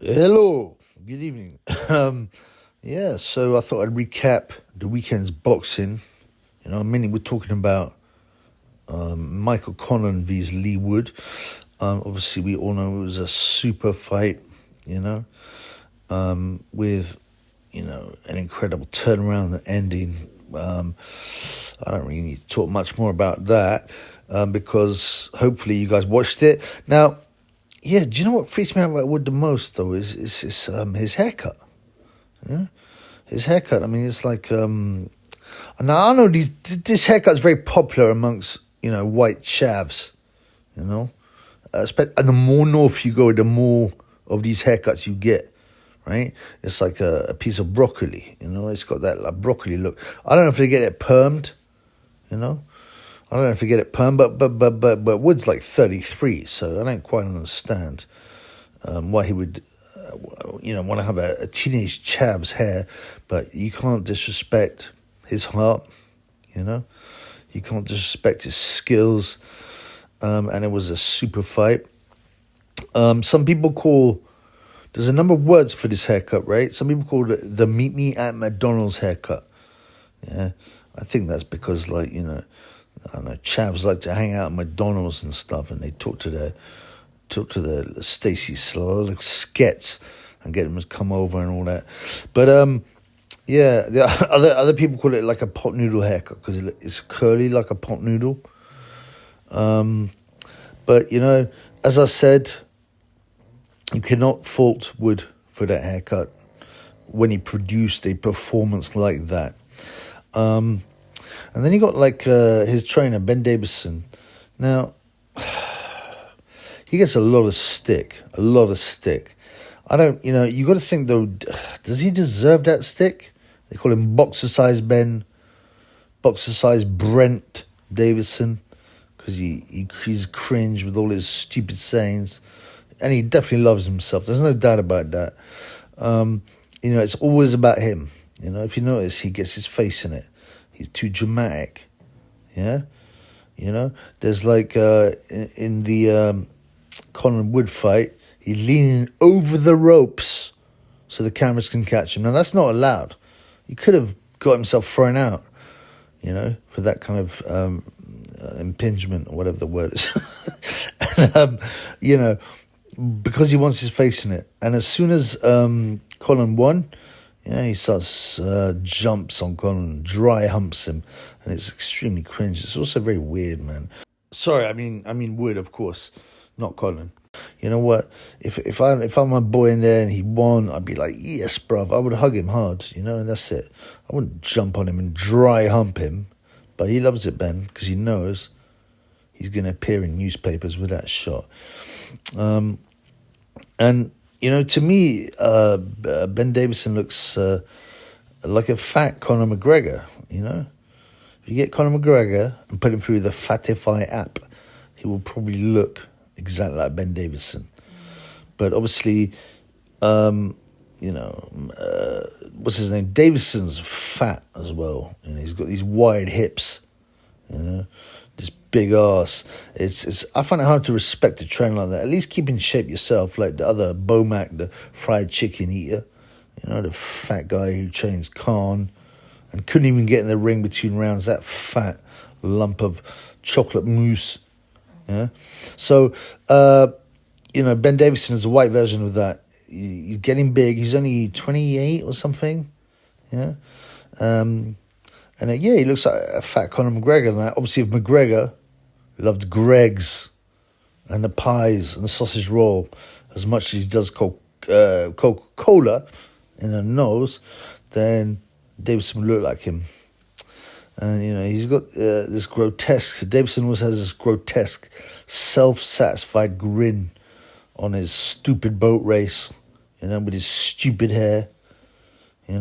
Hello, good evening. Yeah, so I thought I'd recap the weekend's boxing. Mainly we're talking about Michael Conlan vs. Leigh Wood. Obviously, we all know it was a super fight, you know, with, an incredible turnaround and ending. I don't really need to talk much more about that because hopefully you guys watched it. Now, yeah, do you know what freaks me out about Wood the most, though, is his haircut. Yeah? His haircut, I mean, it's like... now, I know this haircut's very popular amongst, white chavs, and the more north you go, the more of these haircuts you get, right? It's like a piece of broccoli, It's got that like broccoli look. I don't know if they get it permed, I don't know if they get it perm, but Wood's like 33, so I don't quite understand why he would, want to have a teenage chav's hair, but you can't disrespect his heart, You can't disrespect his skills, and it was a super fight. Some people there's a number of words for this haircut, right? Some people call it the meet me at McDonald's haircut. Yeah, I think that's because, I don't know, chavs like to hang out at McDonald's and stuff, and they talk to the Stacy Slow skets and get them to come over and all that. But yeah, the other people call it like a pot noodle haircut because it's curly like a pot noodle. But as I said, you cannot fault Wood for that haircut when he produced a performance like that. And then you got his trainer, Ben Davison. Now, he gets a lot of stick. I don't, you got to think though, does he deserve that stick? They call him boxer size Ben, boxer size Brent Davison, because he's cringe with all his stupid sayings. And he definitely loves himself. There's no doubt about that. It's always about him. If you notice, he gets his face in it. He's too dramatic. Yeah? There's in the Conlan Wood fight, he's leaning over the ropes so the cameras can catch him. Now, that's not allowed. He could have got himself thrown out, for that kind of impingement or whatever the word is. And, because he wants his face in it. And as soon as Conlan won, he starts jumps on Conlan, dry humps him, and it's extremely cringe. It's also very weird, man. Sorry, I mean Wood, of course, not Conlan. You know what? If I'm a boy in there and he won, I'd be like, yes, bruv. I would hug him hard, and that's it. I wouldn't jump on him and dry hump him. But he loves it, Ben, because he knows he's going to appear in newspapers with that shot. And to me, Ben Davison looks like a fat Conor McGregor, If you get Conor McGregor and put him through the Fatify app, he will probably look exactly like Ben Davison. But obviously, what's his name? Davison's fat as well. He's got these wide hips, this big ass. I find it hard to respect a trainer like that. At least keep in shape yourself, like the other Bomac, the fried chicken eater. The fat guy who trains Khan and couldn't even get in the ring between rounds. That fat lump of chocolate mousse. Yeah. So, Ben Davison is a white version of that. He's getting big. He's only 28 or something. Yeah. And he looks like a fat Conor McGregor. And obviously, if McGregor loved Greggs and the pies and the sausage roll as much as he does Coca-Cola in the nose, then Davison would look like him. And, he's got this grotesque... Davison always has this grotesque, self-satisfied grin on his stupid boat race, with his stupid hair, He's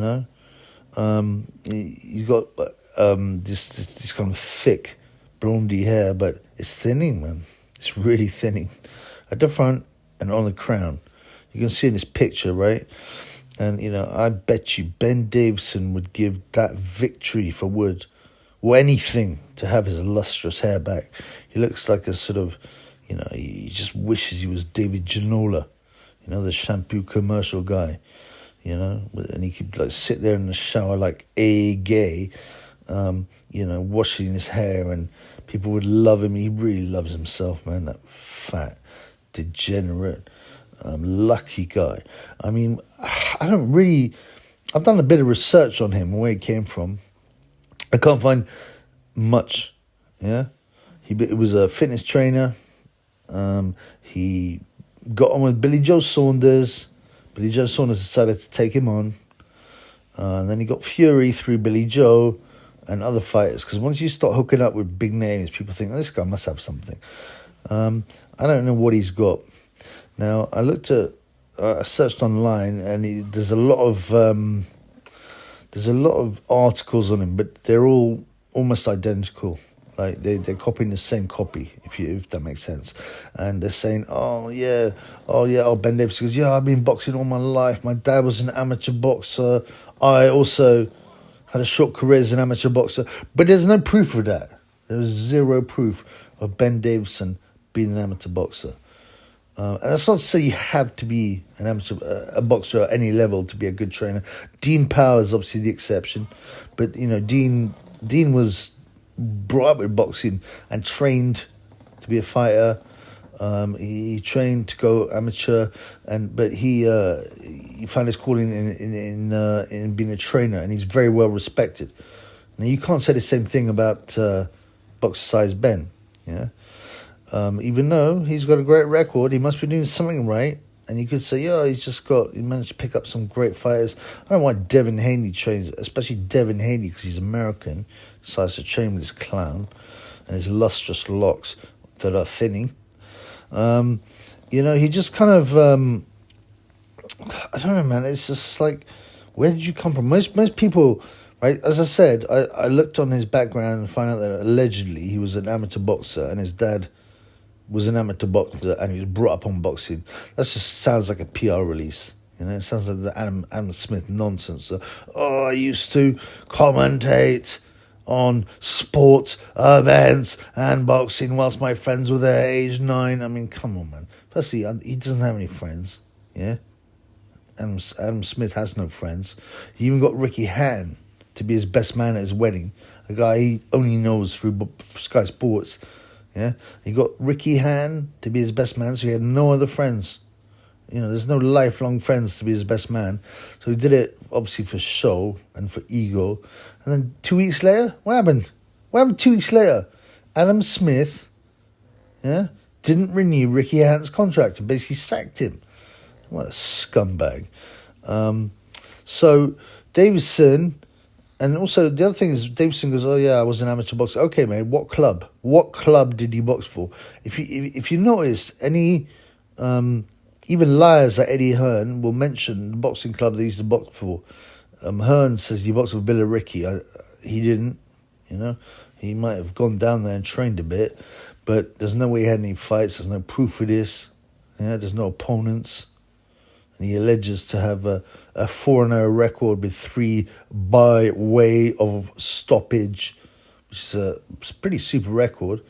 got this kind of thick blondie hair, but it's thinning, man. It's really thinning at the front and on the crown. You can see in this picture, right? And I bet you Ben Davison would give that victory for Wood or anything to have his lustrous hair back. He looks like a sort of, he just wishes he was David Ginola. You know, the shampoo commercial guy. You know, and he could like sit there in the shower like a gay, you know, washing his hair, and people would love him. He really loves himself, man. That fat, degenerate, lucky guy. I mean, I've done a bit of research on him, where he came from. I can't find much. Yeah, he was a fitness trainer. He got on with Billy Joe Saunders. Billy Joe Saunders decided to take him on. And then he got Fury through Billy Joe and other fighters. Because once you start hooking up with big names, people think, oh, this guy must have something. I don't know what he's got. Now, I searched online, and there's a lot of articles on him, but they're all almost identical. Like they're copying the same copy, if that makes sense. And they're saying, oh Ben Davis goes, yeah, I've been boxing all my life. My dad was an amateur boxer. I also had a short career as an amateur boxer. But there's no proof of that. There's zero proof of Ben Davison being an amateur boxer. And that's not to say you have to be a boxer at any level to be a good trainer. Dean Power is obviously the exception. But, you know, Dean was brought up with boxing and trained to be a fighter. He trained to go amateur, but he found his calling in being a trainer, and he's very well respected. Now you can't say the same thing about boxer size Ben, yeah. Even though he's got a great record, he must be doing something right. And you could say, yeah, he managed to pick up some great fighters. I don't know why Devin Haney trains, especially Devin Haney, because he's American, decides to train with this clown and his lustrous locks that are thinning. You know, he just kind of, I don't know, man. It's just like, where did you come from? Most people, right? As I said, I looked on his background and found out that allegedly he was an amateur boxer, and his dad was an amateur boxer, and he was brought up on boxing. That just sounds like a PR release. You know, it sounds like the Adam Smith nonsense. I used to commentate on sports events and boxing whilst my friends were there, age 9. I mean, come on, man. Firstly, he doesn't have any friends. Yeah, Adam Smith has no friends. He even got Ricky Hatton to be his best man at his wedding, a guy he only knows through Sky Sports. Yeah, he got Ricky Hatton to be his best man, so he had no other friends. You know, there's no lifelong friends to be his best man. So he did it, obviously, for show and for ego. And then 2 weeks later, what happened? What happened 2 weeks later? Adam Smith, yeah, didn't renew Ricky Hatton's contract and basically sacked him. What a scumbag. So Davison... And also, the other thing is, Davison goes, oh, yeah, I was an amateur boxer. Okay, mate, what club? What club did he box for? If you notice, any, even liars like Eddie Hearn will mention the boxing club they used to box for. Hearn says he boxed with Billy Ricky. He didn't, you know. He might have gone down there and trained a bit, but there's no way he had any fights. There's no proof of this. Yeah, there's no opponents. And he alleges to have a 4-0 record with 3 by way of stoppage, which is a pretty super record.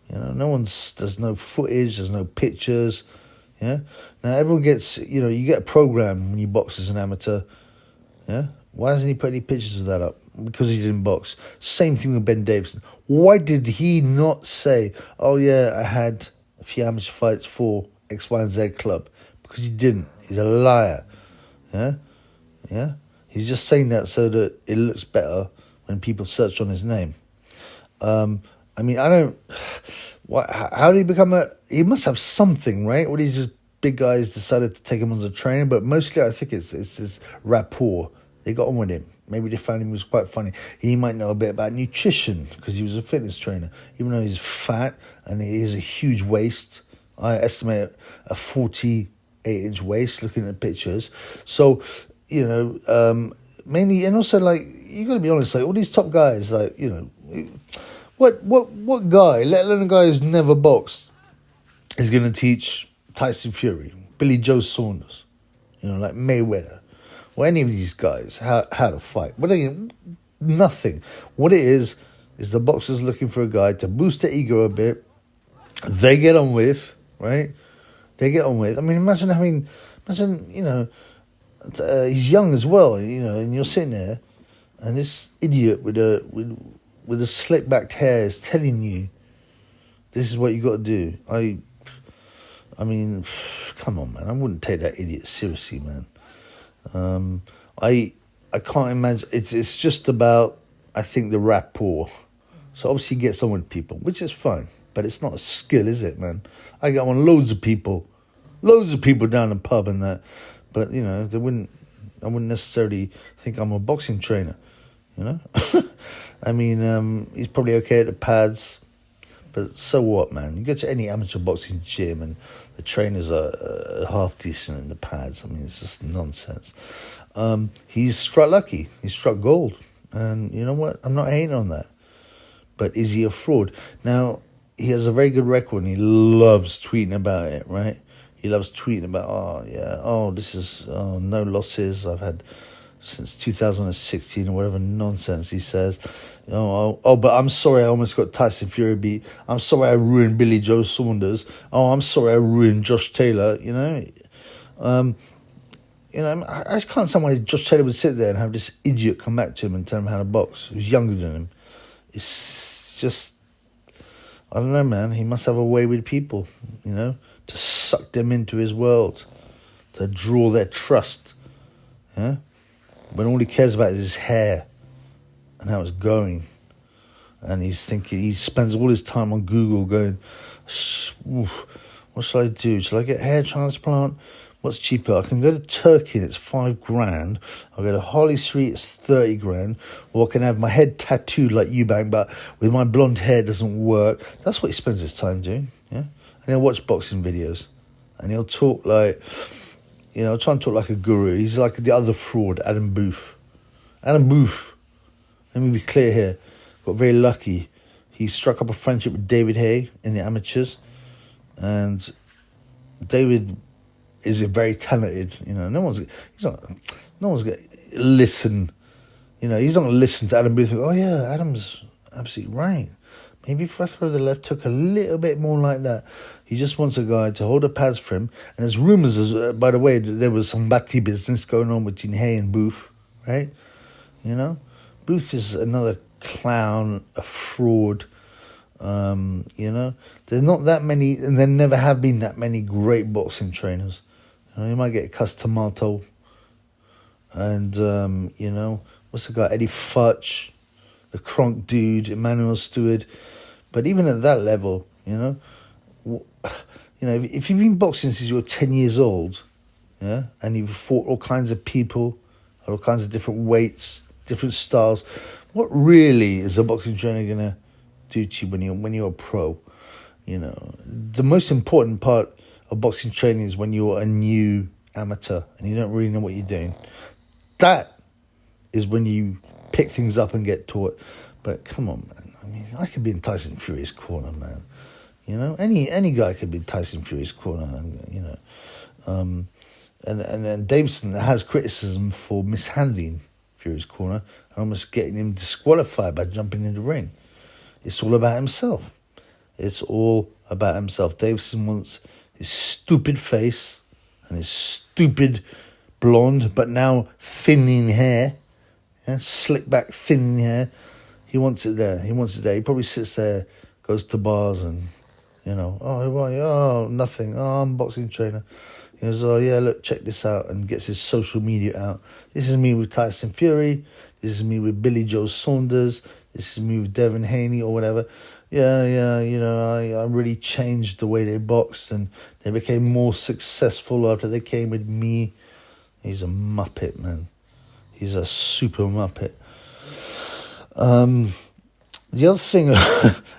You know, there's no footage, there's no pictures. Yeah. Now everyone gets, you know, you get a program when you box as an amateur. Yeah. Why hasn't he put any pictures of that up? Because he didn't box. Same thing with Ben Davison. Why did he not say, oh yeah, I had a few amateur fights for X, Y, and Z club? Because he didn't. He's a liar. Yeah? Yeah? He's just saying that so that it looks better when people search on his name. I mean, I don't... How did he become he must have something, right? All these big guys decided to take him as a trainer, but mostly I think it's his rapport. They got on with him. Maybe they found him was quite funny. He might know a bit about nutrition because he was a fitness trainer. Even though he's fat and he has a huge waist. I estimate a 48-inch waist looking at pictures. So, you know, mainly, and also, like, you got to be honest, like, all these top guys, like, you know, what guy, let alone a guy who's never boxed, is going to teach Tyson Fury, Billy Joe Saunders, you know, like Mayweather, or any of these guys, how to fight? But again, nothing. What it is the boxers looking for a guy to boost their ego a bit, they get on with, right? they get on with. I mean, imagine, he's young as well, and you're sitting there, and this idiot with a slick backed hair is telling you, this is what you got to do. I mean, come on, man. I wouldn't take that idiot seriously, man. I can't imagine. It's just about, I think, the rapport. So obviously you get on with people, which is fine. But it's not a skill, is it, man? I get on loads of people down the pub and that. But, I wouldn't necessarily think I'm a boxing trainer, I mean, he's probably okay at the pads. But so what, man? You go to any amateur boxing gym and the trainers are half decent in the pads. I mean, it's just nonsense. He's struck lucky. He struck gold. And you know what? I'm not hating on that. But is he a fraud? Now, he has a very good record and he loves tweeting about it, right? He loves tweeting about, no losses I've had since 2016 or whatever nonsense he says. But I'm sorry I almost got Tyson Fury beat. I'm sorry I ruined Billy Joe Saunders. I'm sorry I ruined Josh Taylor, I just can't understand why Josh Taylor would sit there and have this idiot come back to him and tell him how to box, who's younger than him. It's just, I don't know, man. He must have a way with people, to suck them into his world, to draw their trust, yeah? When all he cares about is his hair and how it's going. And he's thinking, he spends all his time on Google going, what should I do? Should I get hair transplant? What's cheaper? I can go to Turkey and it's $5,000. I'll go to Harley Street, it's $30,000. Or I can have my head tattooed like Eubank, but with my blonde hair it doesn't work. That's what he spends his time doing, yeah? And he'll watch boxing videos. And he'll talk like, try and talk like a guru. He's like the other fraud, Adam Booth. Adam Booth, let me be clear here, got very lucky. He struck up a friendship with David Hay in the amateurs. And David is very talented, no one's going to listen, he's not going to listen to Adam Booth and go, oh yeah, Adam's absolutely right. Maybe if I throw the left hook a little bit more like that. He just wants a guy to hold the pads for him. And there's rumours, by the way, that there was some bati business going on between Hay and Booth, right? Booth is another clown, a fraud. There's not that many, and there never have been that many great boxing trainers. You might get Cus Tomato and, what's the guy, Eddie Futch, the Kronk dude, Emmanuel Stewart. But even at that level, if you've been boxing since you were 10 years old, yeah, and you've fought all kinds of people, all kinds of different weights, different styles, what really is a boxing trainer going to do to you when you're a pro? The most important part of boxing training is when you're a new amateur and you don't really know what you're doing. That is when you pick things up and get taught. But come on, man. I mean, I could be in Tyson Fury's corner, man. Any guy could be in Tyson Fury's corner, and Davison has criticism for mishandling Fury's corner and almost getting him disqualified by jumping in the ring. It's all about himself. Davison wants his stupid face and his stupid blonde, but now thinning hair, slick back thinning hair. He wants it there. He probably sits there, goes to bars and, oh, who are you? Oh, nothing. Oh, I'm a boxing trainer. He goes, oh, yeah, look, check this out, and gets his social media out. This is me with Tyson Fury. This is me with Billy Joe Saunders. This is me with Devin Haney or whatever. I really changed the way they boxed and they became more successful after they came with me. He's a muppet, man. He's a super muppet. The other thing,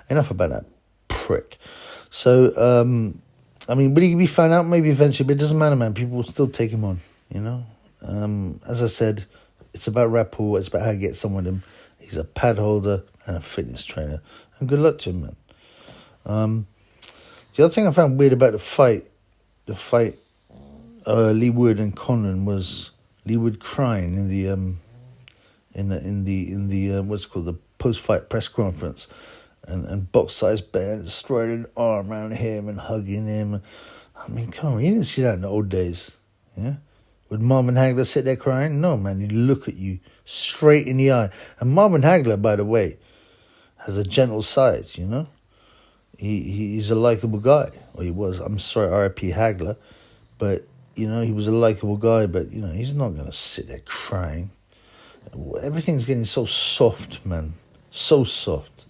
enough about that prick. So, will he be found out? Maybe eventually, but it doesn't matter, man. People will still take him on, As I said, it's about rapport. It's about how you get someone with him. He's a pad holder and a fitness trainer. And good luck to him, man. The other thing I found weird about the fight, Leigh Wood and Conlan, was Leigh Wood crying in the what's called the post-fight press conference, and Box Size Bear destroyed an arm around him and hugging him. I mean, come on, you didn't see that in the old days, yeah? Would Marvin Hagler sit there crying? No, man, he'd look at you straight in the eye. And Marvin Hagler, by the way, has a gentle side, you know? He's a likable guy. Or he was. I'm sorry, R.I.P. Hagler. But, you know, he was a likable guy, but, you know, he's not going to sit there crying. Everything's getting so soft, man. So soft.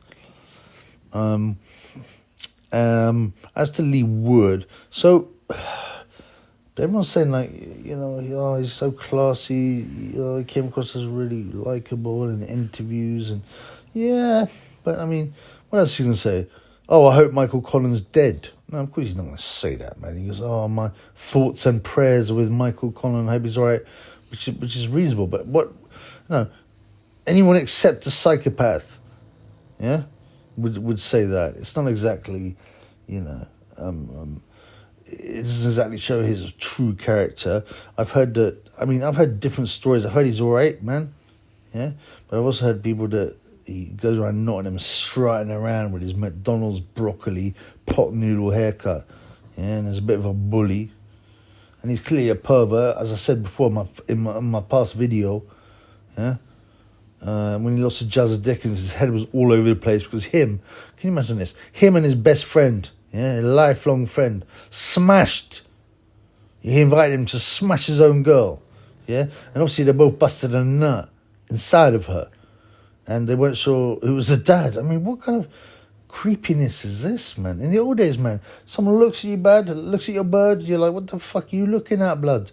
As to Leigh Wood, so everyone's saying, like, you know, oh, he's so classy, you know, he came across as really likable in interviews, and yeah, but I mean, what else is he going to say? Oh, I hope Michael Conlan's dead. No, of course he's not going to say that, man. He goes, oh, my thoughts and prayers are with Michael Conlan, I hope he's all right, which is reasonable, but what, no, anyone except a psychopath, yeah, would say that. It's not exactly, you know, it doesn't exactly show his true character. I've heard different stories. I've heard he's all right, man, yeah, but I've also heard people that he goes around Nottingham strutting around with his McDonald's broccoli pot noodle haircut, yeah, and there's a bit of a bully, and he's clearly a pervert, as I said before in my past video, yeah. When he lost to Jazza Dickens, his head was all over the place because can you imagine this? Him and his best friend, yeah, a lifelong friend, smashed. He invited him to smash his own girl, yeah, and obviously they both busted a nut inside of her, and they weren't sure who was the dad. I mean, what kind of creepiness is this, man? In the old days, man, someone looks at you bad, looks at your bird, you're like, what the fuck are you looking at, blood?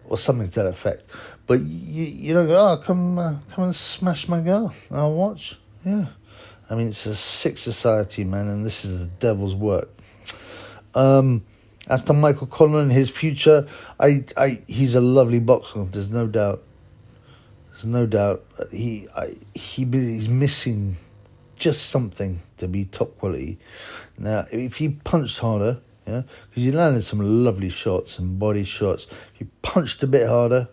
Or something to that effect. But you don't go, oh, come and smash my girl. I'll watch. Yeah. I mean, it's a sick society, man, and this is the devil's work. As to Michael Conlan, his future, he's a lovely boxer. There's no doubt. There's no doubt. He's missing just something to be top quality. Now, if he punched harder, yeah, because he landed some lovely shots and body shots. If he punched a bit harder,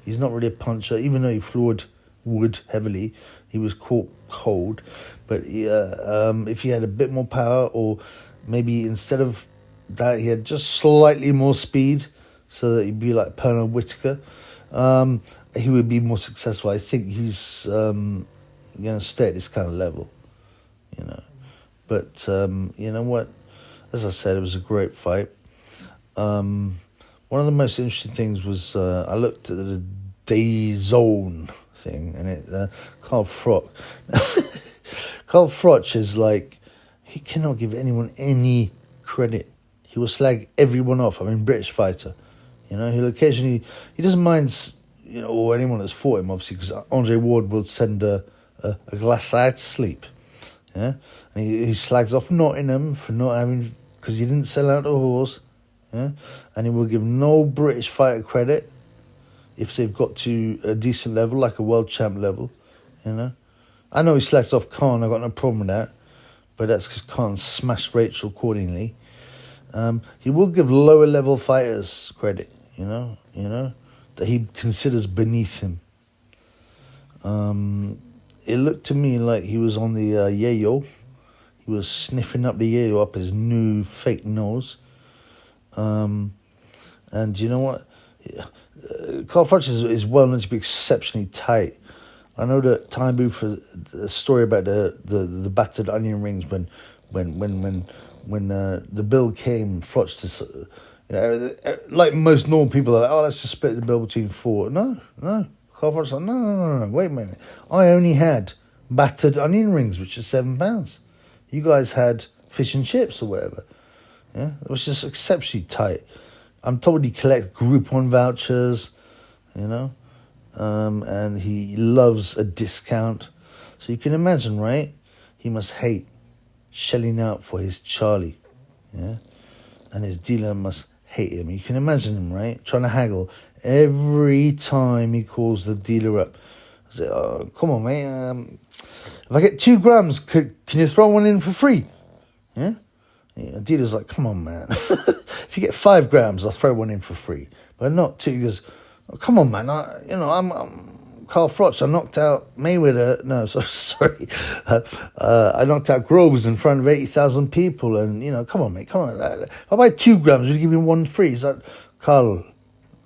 he's not really a puncher, even though he floored Wood heavily. He was caught cold. But if he had a bit more power, or maybe instead of that, he had just slightly more speed, so that he'd be like Pernell Whitaker, he would be more successful. I think he's going to stay at this kind of level, you know. But you know what? As I said, it was a great fight. One of the most interesting things was I looked at the DAZN thing, and Carl Froch. Carl Froch is like, he cannot give anyone any credit. He will slag everyone off. I mean, British fighter. You know, he'll occasionally, he doesn't mind, you know, or anyone that's fought him, obviously, because Andre Ward will send a glass eye to sleep. Yeah, and he slags off Nottingham for not having, because he didn't sell out the horse, yeah, and he will give no British fighter credit if they've got to a decent level, like a world champ level, you know. I know he slags off Khan, I've got no problem with that, but that's because Khan smashed Rachel accordingly. He will give lower level fighters credit, you know, that he considers beneath him. It looked to me like he was on the yayo. He was sniffing up the yayo up his new fake nose. And you know what? Carl Froch is well known to be exceptionally tight. I know that Time Booth for the story about the battered onion rings when the bill came, Froch to, you know, like most normal people are like, oh, let's just split the bill between four. No. Carl Froch's like, no, wait a minute. I only had battered onion rings, which is £7. You guys had fish and chips or whatever. Yeah, it was just exceptionally tight. I'm told he collects Groupon vouchers, you know, and he loves a discount. So you can imagine, right? He must hate shelling out for his Charlie, yeah, and his dealer must hate him. You can imagine him, right, trying to haggle every time he calls the dealer up. I say, oh, come on, mate. If I get 2 grams, can you throw one in for free? Yeah. The dealer's like, come on, man. If you get 5 grams, I'll throw one in for free, but not 2. He goes, oh, come on, man. Carl Froch, I knocked out Mayweather. No, sorry. I knocked out Groves in front of 80,000 people. And, come on, mate, come on. If I buy 2 grams, we'll give him 1 free. He's like, Carl,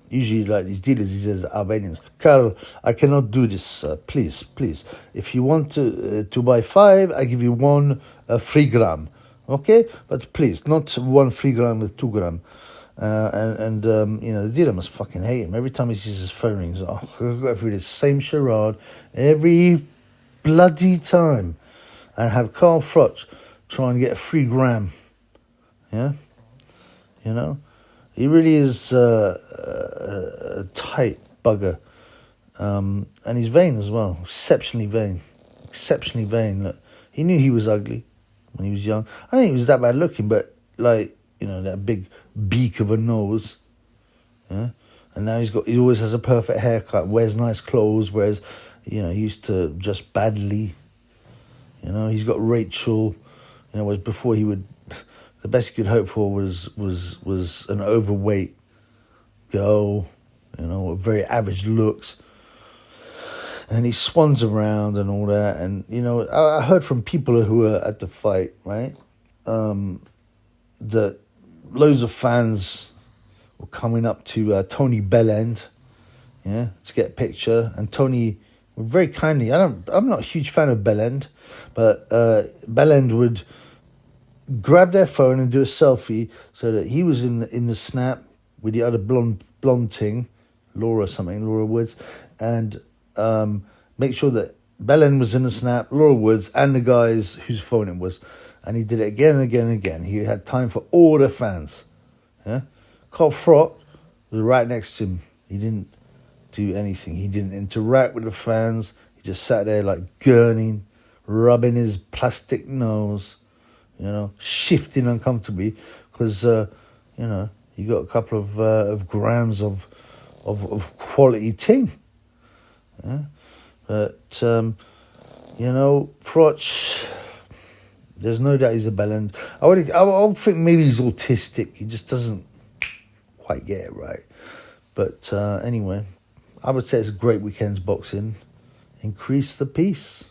usually like these dealers, he says, Albanians, Carl, I cannot do this. Please. If you want to buy 5, I give you 1 free gram. Okay? But please, not 1 free gram with 2 gram. The dealer must fucking hate him. Every time he sees his phone rings, I've got to go through this same charade every bloody time and have Carl Froch try and get a free gram. Yeah? He really is a tight bugger. And he's vain as well. Exceptionally vain. Look, he knew he was ugly when he was young. I don't think he was that bad looking, but that big beak of a nose. Yeah? And now he always has a perfect haircut, wears nice clothes, whereas, he used to dress badly. He's got Rachel, whereas before the best he could hope for was an overweight girl, with very average looks. And he swans around and all that. And, I heard from people who were at the fight, right, that loads of fans were coming up to Tony Bellend, to get a picture. And Tony, very kindly, I'm not a huge fan of Bellend, but Bellend would grab their phone and do a selfie so that he was in the snap with the other blonde thing, Laura Woods, and make sure that Bellend was in the snap, Laura Woods, and the guys whose phone it was. And he did it again and again and again. He had time for all the fans. Yeah? Carl Froch was right next to him. He didn't do anything. He didn't interact with the fans. He just sat there like gurning, rubbing his plastic nose, shifting uncomfortably because, he got a couple of grams of quality ting. Yeah? But, Froch, there's no doubt he's a bellend. I would think maybe he's autistic. He just doesn't quite get it right. But anyway, I would say it's a great weekend's boxing. Increase the peace.